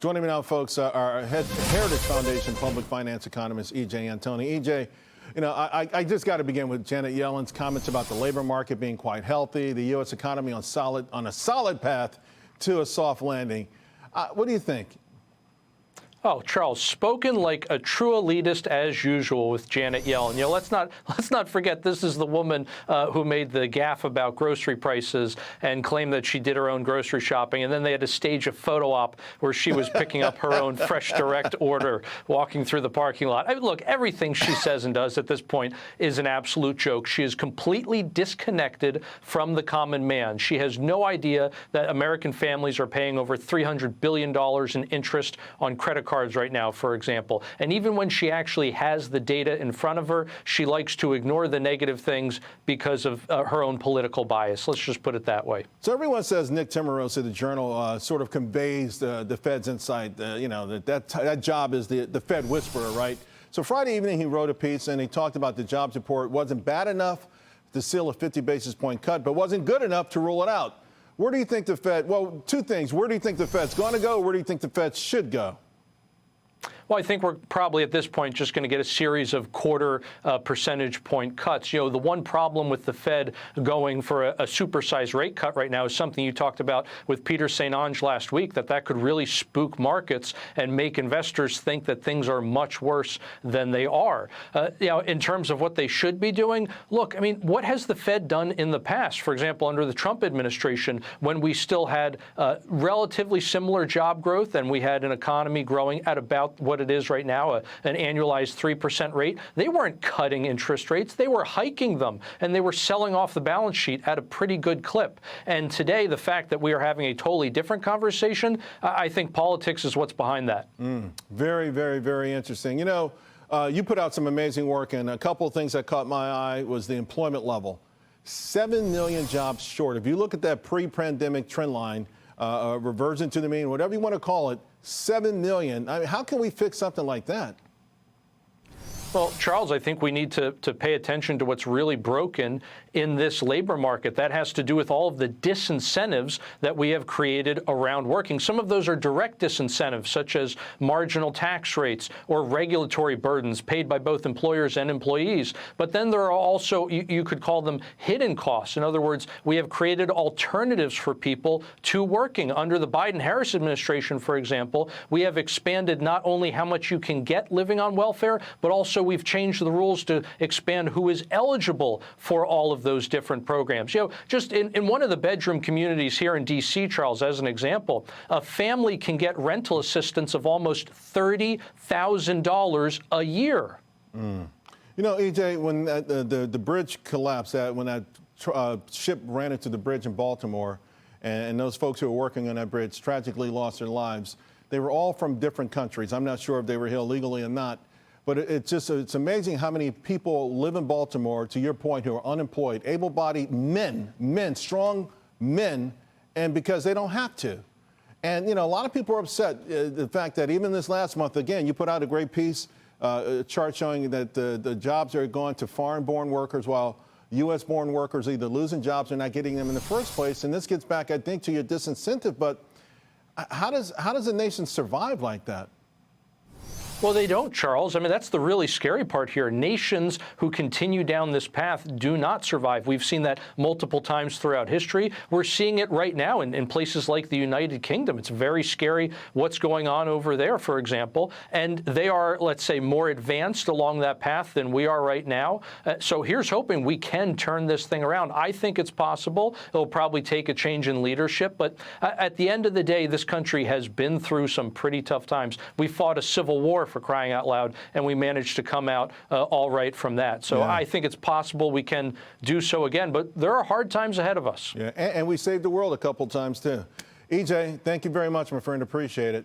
Joining me now, folks, our Heritage Foundation public finance economist, E.J. Antoni. E.J., you know, I just got to begin with Janet Yellen's comments about the labor market being quite healthy, the U.S. economy on a solid path to a soft landing. What do you think? Oh, Charles, spoken like a true elitist as usual with Janet Yellen. You know, let's not forget this is the woman who made the gaffe about grocery prices and claimed that she did her own grocery shopping, and then they had to stage a photo op where she was picking up her own fresh direct order, walking through the parking lot. I mean, look, everything she says and does at this point is an absolute joke. She is completely disconnected from the common man. She has no idea that American families are paying over $300 billion in interest on credit cards right now, for example. And even when she actually has the data in front of her, she likes to ignore the negative things because of her own political bias. Let's just put it that way. So everyone says Nick Timiraos of the Journal sort of conveys the Fed's insight. You know, that job is the Fed whisperer, right? So Friday evening, he wrote a piece and he talked about the jobs report wasn't bad enough to seal a 50 basis point cut, but wasn't good enough to rule it out. Where do you think the Fed, well, two things. Where do you think the Fed's going to go? Where do you think the Fed should go? Well, I think we're probably at this point just going to get a series of quarter percentage point cuts. You know, the one problem with the Fed going for a supersized rate cut right now is something you talked about with Peter St. Onge last week, that could really spook markets and make investors think that things are much worse than they are. You know, in terms of what they should be doing, look, I mean, what has the Fed done in the past? For example, under the Trump administration, when we still had relatively similar job growth and we had an economy growing at about what it is right now, an annualized 3% rate, they weren't cutting interest rates. They were hiking them, and they were selling off the balance sheet at a pretty good clip. And today, the fact that we are having a totally different conversation, I think politics is what's behind that. Very, very, very interesting. You know, you put out some amazing work, and a couple of things that caught my eye was the employment level. 7 million jobs short. If you look at that pre-pandemic trend line, reversion to the mean, whatever you want to call it, 7 million. I mean, how can we fix something like that? Well, Charles, I think we need to pay attention to what's really broken in this labor market. That has to do with all of the disincentives that we have created around working. Some of those are direct disincentives, such as marginal tax rates or regulatory burdens paid by both employers and employees. But then there are also, you could call them hidden costs. In other words, we have created alternatives for people to working. Under the Biden-Harris administration, for example, we have expanded not only how much you can get living on welfare, but also we've changed the rules to expand who is eligible for all of those different programs. You know, just in one of the bedroom communities here in D.C., Charles, as an example, a family can get rental assistance of almost $30,000 a year. You know, E.J., when the bridge collapsed, when that ship ran into the bridge in Baltimore, and those folks who were working on that bridge tragically lost their lives, they were all from different countries. I'm not sure if they were here legally or not. But it's amazing how many people live in Baltimore, to your point, who are unemployed, able-bodied men, strong men, and because they don't have to. And, you know, a lot of people are upset. The fact that even this last month, again, you put out a great piece, a chart showing that the jobs are going to foreign-born workers while U.S.-born workers are either losing jobs or not getting them in the first place. And this gets back, I think, to your disincentive. But how does a nation survive like that? Well, they don't, Charles. I mean, that's the really scary part here. Nations who continue down this path do not survive. We've seen that multiple times throughout history. We're seeing it right now in places like the United Kingdom. It's very scary what's going on over there, for example. And they are, let's say, more advanced along that path than we are right now. So here's hoping we can turn this thing around. I think it's possible. It'll probably take a change in leadership. But at the end of the day, this country has been through some pretty tough times. We fought a civil war, for crying out loud, and we managed to come out all right from that. So yeah. I think it's possible we can do so again, but there are hard times ahead of us. Yeah, and we saved the world a couple times too. EJ, thank you very much, my friend. Appreciate it.